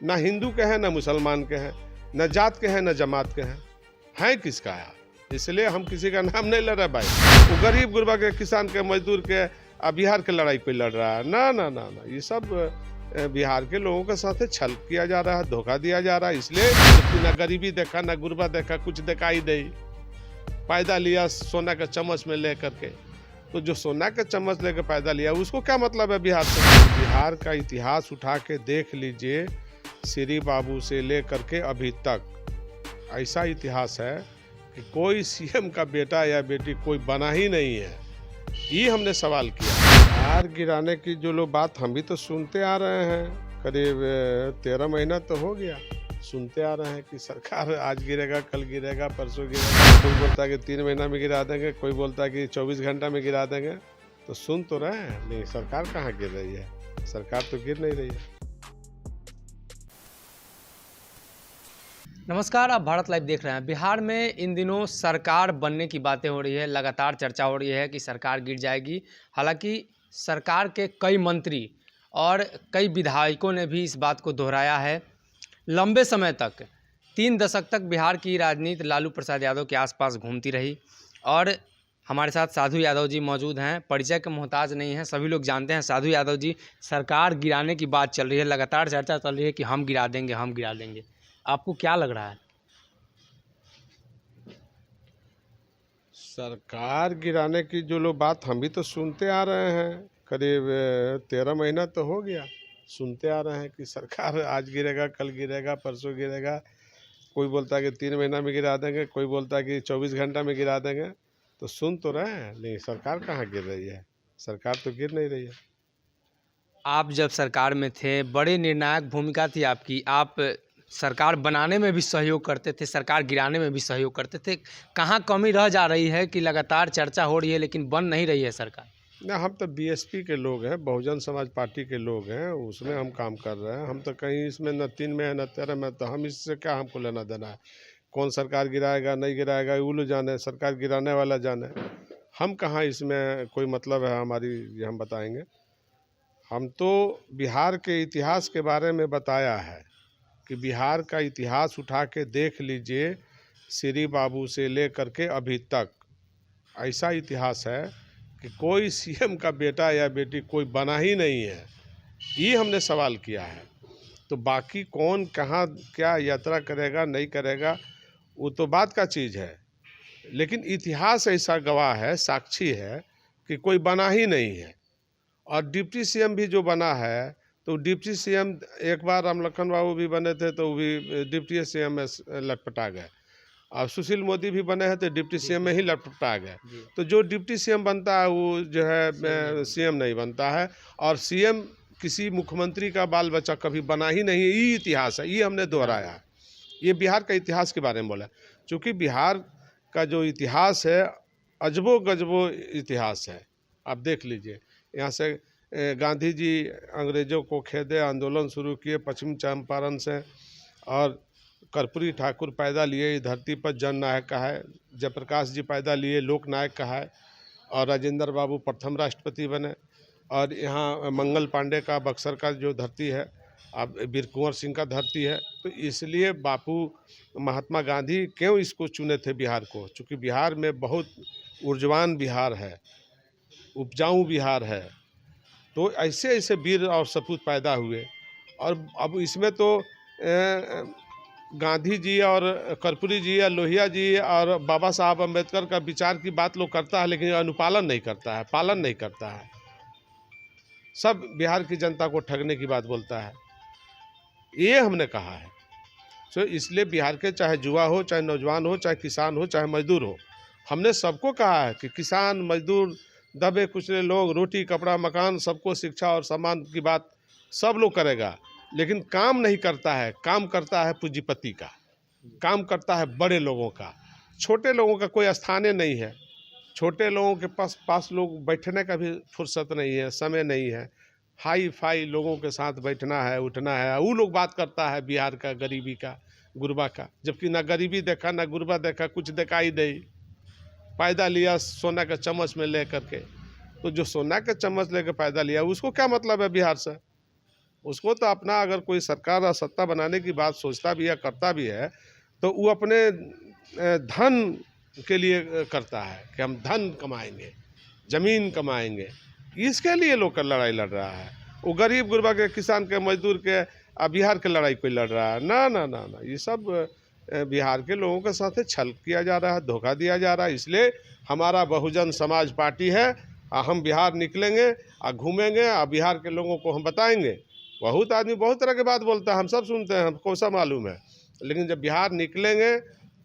ना हिंदू के हैं, ना मुसलमान के हैं, न जात के हैं, न जमात के हैं किसका यार। इसलिए हम किसी का नाम नहीं ले रहे भाई। वो गरीब गुरबा के, किसान के, मजदूर के, बिहार के लड़ाई कोई लड़ रहा है? ना ना ना ना, ये सब बिहार के लोगों के साथ छल किया जा रहा है, धोखा दिया जा रहा है। इसलिए ना गरीबी देखा, ना गुरबा देखा, कुछ दिखाई नहीं। पैदा लिया सोना के चम्मच में ले करके, तो जो सोना के चम्मच लेकर पैदा लिया उसको क्या मतलब है बिहार से? बिहार का इतिहास उठा के देख लीजिए, श्री बाबू से ले करके अभी तक ऐसा इतिहास है कि कोई सीएम का बेटा या बेटी कोई बना ही नहीं है। ये हमने सवाल किया। बिहार गिराने की जो लोग बात हम भी तो सुनते आ रहे हैं, करीब 13 महीना तो हो गया सुनते आ रहे हैं कि सरकार आज गिरेगा, कल गिरेगा, परसों गिरेगा। कोई बोलता है कि 3 महीना में गिरा देंगे, कोई बोलता है कि 24 घंटा में गिरा देंगे। तो सुन तो रहे हैं, लेकिन सरकार कहाँ गिर रही है? सरकार तो गिर नहीं रही है। नमस्कार, आप भारत लाइव देख रहे हैं। बिहार में इन दिनों सरकार बनने की बातें हो रही है, लगातार चर्चा हो रही है कि सरकार गिर जाएगी। हालांकि सरकार के कई मंत्री और कई विधायकों ने भी इस बात को दोहराया है। लंबे समय तक 3 दशक तक बिहार की राजनीति लालू प्रसाद यादव के आसपास घूमती रही और हमारे साथ साधु यादव जी मौजूद हैं। परिचय के मोहताज नहीं हैं, सभी लोग जानते हैं साधु यादव जी। सरकार गिराने की बात चल रही है, लगातार चर्चा चल रही है कि हम गिरा देंगे, हम गिरा देंगे। आपको क्या लग रहा है? सरकार गिराने की जो लोग बात हम भी तो सुनते आ रहे हैं, करीब 13 महीना तो हो गया सुनते आ रहे हैं कि सरकार आज गिरेगा, कल गिरेगा, परसों गिरेगा। कोई बोलता है कि 3 महीना में गिरा देंगे, कोई बोलता है कि 24 घंटा में गिरा देंगे। तो सुन तो रहे हैं, लेकिन सरकार कहाँ गिर रही है? सरकार तो गिर नहीं रही है। आप जब सरकार में थे, बड़े निर्णायक भूमिका थी आपकी। आप सरकार बनाने में भी सहयोग करते थे, सरकार गिराने में भी सहयोग करते थे। कहाँ कमी रह जा रही है कि लगातार चर्चा हो रही है लेकिन बन नहीं रही है सरकार? ना, हम तो बीएसपी के लोग हैं, बहुजन समाज पार्टी के लोग हैं, उसमें हम काम कर रहे हैं। हम तो कहीं इसमें न 3 में है न 13 में, तो हम इससे क्या हमको लेना देना है? कौन सरकार गिराएगा नहीं गिराएगा वो लोग जाने, सरकार गिराने वाला जाने। हम कहाँ इसमें कोई मतलब है हमारी ये हम बताएंगे। हम तो बिहार के इतिहास के बारे में बताया है कि बिहार का इतिहास उठा के देख लीजिए, श्री बाबू से ले करके अभी तक ऐसा इतिहास है कि कोई सीएम का बेटा या बेटी कोई बना ही नहीं है। ये हमने सवाल किया है। तो बाकी कौन कहाँ क्या यात्रा करेगा नहीं करेगा वो तो बात का चीज़ है, लेकिन इतिहास ऐसा गवाह है, साक्षी है कि कोई बना ही नहीं है। और डिप्टी सीएम भी जो बना है, तो डिप्टी सीएम एक बार रामलखन बाबू भी बने थे तो वो भी डिप्टी सीएम में लटपटा गए। और सुशील मोदी भी बने हैं तो डिप्टी सीएम में ही लटपटा गए। तो जो डिप्टी सीएम बनता है वो जो है सीएम नहीं बनता है। और सीएम किसी मुख्यमंत्री का बाल बच्चा कभी बना ही नहीं। ये इतिहास है, ये हमने दोहराया है। ये बिहार का इतिहास के बारे में बोला, चूँकि बिहार का जो इतिहास है अजबो गजबो इतिहास है। आप देख लीजिए, यहाँ से गांधी जी अंग्रेज़ों को खेदे आंदोलन शुरू किए पश्चिम चंपारण से, और कर्पूरी ठाकुर पैदा लिए इस धरती पर जननायक कहा है, जयप्रकाश जी पैदा लिए लोकनायक कहा है, और राजेंद्र बाबू प्रथम राष्ट्रपति बने। और यहाँ मंगल पांडे का बक्सर का जो धरती है, अब वीर कुंवर सिंह का धरती है। तो इसलिए बापू महात्मा गांधी क्यों इसको चुने थे बिहार को? चूँकि बिहार में बहुत ऊर्जवान बिहार है, उपजाऊ बिहार है। तो ऐसे ऐसे वीर और सपूत पैदा हुए। और अब इसमें तो गांधी जी और कर्पूरी जी या लोहिया जी और बाबा साहब अम्बेडकर का विचार की बात लोग करता है, लेकिन अनुपालन नहीं करता है, पालन नहीं करता है। सब बिहार की जनता को ठगने की बात बोलता है। ये हमने कहा है। तो इसलिए बिहार के चाहे युवा हो, चाहे नौजवान हो, चाहे किसान हो, चाहे मजदूर हो, हमने सबको कहा है कि किसान मजदूर दबे कुचले लोग, रोटी कपड़ा मकान, सबको शिक्षा और सम्मान की बात सब लोग करेगा, लेकिन काम नहीं करता है। काम करता है पूंजीपति का, काम करता है बड़े लोगों का। छोटे लोगों का कोई स्थान नहीं है। छोटे लोगों के पास लोग बैठने का भी फुर्सत नहीं है, समय नहीं है। हाई फाई लोगों के साथ बैठना है, उठना है। वो लोग बात करता है बिहार का गरीबी का, गुरबा का, जबकि ना गरीबी देखा ना गुरबा देखा, कुछ दिखाई नहीं। पैदा लिया सोना के चम्मच में ले करके, तो जो सोना के चम्मच लेकर पैदा लिया उसको क्या मतलब है बिहार से? उसको तो अपना अगर कोई सरकार और सत्ता बनाने की बात सोचता भी है, करता भी है, तो वो अपने धन के लिए करता है कि हम धन कमाएंगे, ज़मीन कमाएंगे, इसके लिए लोग का लड़ाई लड़ रहा है। वो गरीब गुरबा के, किसान के, मजदूर के, बिहार के लड़ाई कोई लड़ रहा है? ना ना ना ना, ये सब बिहार के लोगों के साथ छल किया जा रहा है, धोखा दिया जा रहा है। इसलिए हमारा बहुजन समाज पार्टी है, हम बिहार निकलेंगे और घूमेंगे और बिहार के लोगों को हम बताएंगे। बहुत आदमी बहुत तरह की बात बोलता है, हम सब सुनते हैं, हमको सब मालूम है, लेकिन जब बिहार निकलेंगे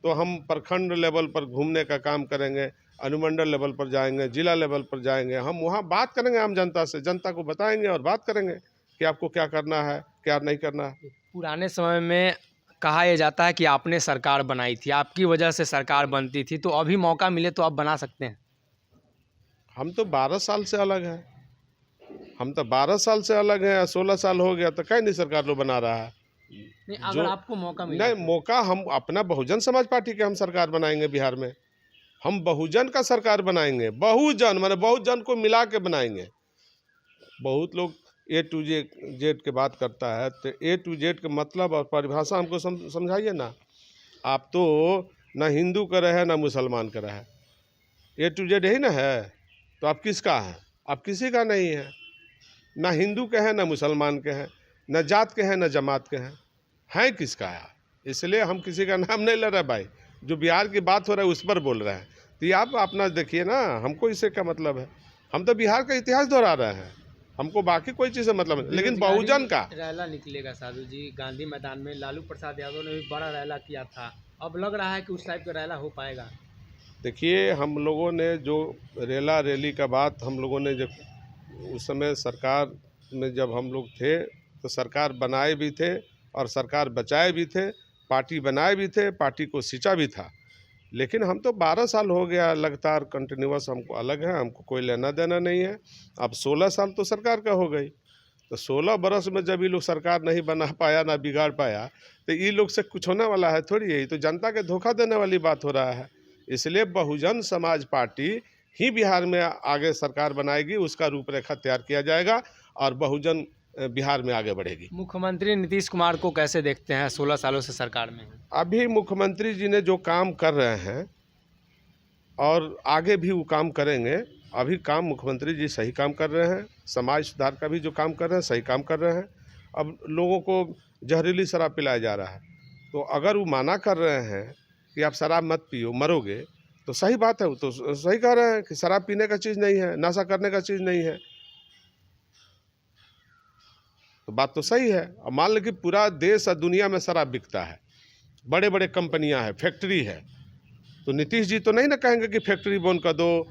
तो हम प्रखंड लेवल पर घूमने का काम करेंगे, अनुमंडल लेवल पर जाएंगे, जिला लेवल पर जाएंगे, हम वहाँ बात करेंगे आम जनता से, जनता को बताएंगे और बात करेंगे कि आपको क्या करना है, क्या नहीं करना है। पुराने समय में कहा यह जाता है कि आपने सरकार बनाई थी, आपकी वजह से सरकार बनती थी, तो अभी मौका मिले तो आप बना सकते हैं। हम तो 12 साल से अलग हैं, हम तो 12 साल से अलग हैं, 16 साल हो गया तो कहीं नहीं सरकार लोग बना रहा है। नहीं, अगर आपको मौका मिले नहीं, मौका हम अपना बहुजन समाज पार्टी के हम सरकार बनाएंगे बिहार में, हम बहुजन का सरकार बनाएंगे, बहुजन माने बहुत जन को मिला के बनाएंगे। बहुत लोग A to Z के बात करता है, तो A to Z के मतलब और परिभाषा हमको समझाइए ना। आप तो ना हिंदू का रहे ना मुसलमान का रहे, A to Z यही ना है, तो आप किसका हैं? आप किसी का नहीं है, ना हिंदू के हैं ना मुसलमान के हैं, न जात के हैं न जमात के हैं किसका है? इसलिए हम किसी का नाम नहीं ले रहे भाई, जो बिहार की बात हो रहा है उस पर बोल रहे हैं। तो ये आप अपना देखिए ना, हमको इससे क्या मतलब है? हम तो बिहार का इतिहास दोहरा रहे हैं, हमको बाकी कोई चीज़ से मतलब नहीं, लेकिन बहुजन का रैला निकलेगा। साधु जी, गांधी मैदान में लालू प्रसाद यादव ने भी बड़ा रैला किया था, अब लग रहा है कि उस टाइप का रैला हो पाएगा? देखिए, हम लोगों ने जो रेला रैली का बात हम लोगों ने जब उस समय सरकार में जब हम लोग थे तो सरकार बनाए भी थे और सरकार बचाए भी थे, पार्टी बनाए भी थे, पार्टी को सींचा भी था। लेकिन हम तो 12 साल हो गया लगातार कंटिन्यूअस, हमको अलग है, हमको कोई लेना देना नहीं है। अब 16 साल तो सरकार का हो गई, तो 16 बरस में जब ये लोग सरकार नहीं बना पाया ना बिगाड़ पाया, तो ये लोग से कुछ होने वाला है थोड़ी? यही तो जनता के धोखा देने वाली बात हो रहा है। इसलिए बहुजन समाज पार्टी ही बिहार में आगे सरकार बनाएगी, उसका रूपरेखा तैयार किया जाएगा और बहुजन बिहार में आगे बढ़ेगी। मुख्यमंत्री नीतीश कुमार को कैसे देखते हैं? 16 सालों से सरकार में हैं। अभी मुख्यमंत्री जी ने जो काम कर रहे हैं और आगे भी वो काम करेंगे, अभी काम मुख्यमंत्री जी सही काम कर रहे हैं, समाज सुधार का भी जो काम कर रहे हैं सही काम कर रहे हैं। अब लोगों को जहरीली शराब पिलाया जा रहा है, तो अगर वो माना कर रहे हैं कि आप शराब मत पियो मरोगे, तो सही बात है, वो तो सही कह रहे हैं कि शराब पीने का चीज़ नहीं है, नशा करने का चीज़ नहीं है, तो बात तो सही है। अब मान लो कि पूरा देश और दुनिया में शराब बिकता है, बड़े बड़े कंपनियां हैं, फैक्ट्री है, तो नीतीश जी तो नहीं ना कहेंगे कि फैक्ट्री बंद कर दो,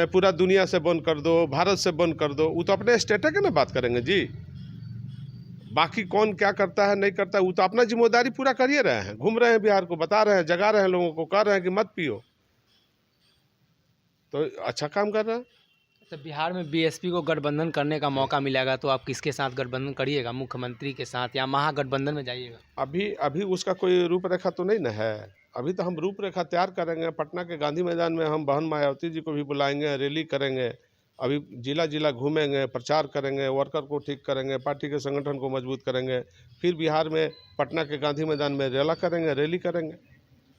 पूरा दुनिया से बंद कर दो, भारत से बंद कर दो। वो तो अपने स्टेट के ना बात करेंगे जी, बाकी कौन क्या करता है नहीं करता है वो तो अपना जिम्मेदारी पूरा करिए रहे हैं, घूम रहे हैं बिहार को, बता रहे हैं, जगा रहे हैं लोगों को, कह रहे हैं कि मत पियो, तो अच्छा काम कर रहे हैं। तो बिहार में बीएसपी को गठबंधन करने का मौका मिलेगा तो आप किसके साथ गठबंधन करिएगा? मुख्यमंत्री के साथ या महागठबंधन में जाइएगा? अभी उसका कोई रूपरेखा तो नहीं ना है, अभी तो हम रूपरेखा तैयार करेंगे। पटना के गांधी मैदान में हम बहन मायावती जी को भी बुलाएंगे, रैली करेंगे, अभी जिला जिला घूमेंगे, प्रचार करेंगे, वर्कर को ठीक करेंगे, पार्टी के संगठन को मजबूत करेंगे, फिर बिहार में पटना के गांधी मैदान में रैला करेंगे, रैली करेंगे।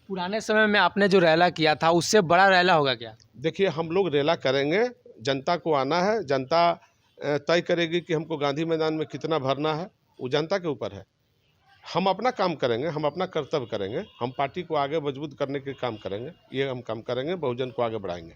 पुराने समय में आपने जो रैला किया था उससे बड़ा रैला होगा क्या? देखिए, हम लोग रैला करेंगे, जनता को आना है, जनता तय करेगी कि हमको गांधी मैदान में कितना भरना है, वो जनता के ऊपर है। हम अपना काम करेंगे, हम अपना कर्तव्य करेंगे, हम पार्टी को आगे मजबूत करने के काम करेंगे, ये हम काम करेंगे, बहुजन को आगे बढ़ाएंगे।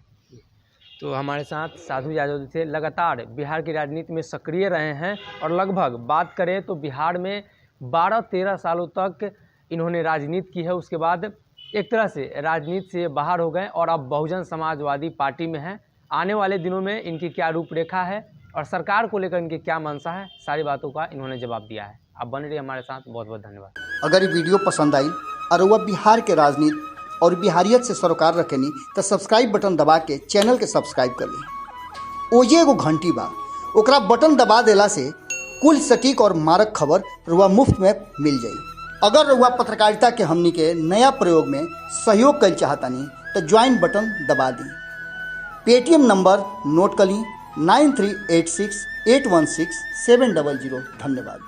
तो हमारे साथ साधु यादव जी थे, लगातार बिहार की राजनीति में सक्रिय रहे हैं और लगभग बात करें तो बिहार में 12-13 सालों तक इन्होंने राजनीति की है। उसके बाद एक तरह से राजनीति से बाहर हो गए और अब बहुजन समाजवादी पार्टी में हैं। आने वाले दिनों में इनकी क्या रूपरेखा है और सरकार को लेकर इनकी क्या मंशा है, सारी बातों का इन्होंने जवाब दिया है। आप बने रहिए हमारे साथ, बहुत बहुत धन्यवाद। अगर ये वीडियो पसंद आई और वह बिहार के राजनीति और बिहारियत से सरोकार रखेनी तो सब्सक्राइब बटन दबा के चैनल के सब्सक्राइब कर ली। ओजे एगो घंटी बा, ओकरा बटन दबा देला से कुल सटीक और मारक खबर रुआ मुफ्त में मिल जाई। अगर रुआ पत्रकारिता के हमनी के नया प्रयोग में सहयोग कर चाहतानी तो ज्वाइन बटन दबा दी। पेटीएम नंबर नोट कर ली 9386816700। धन्यवाद।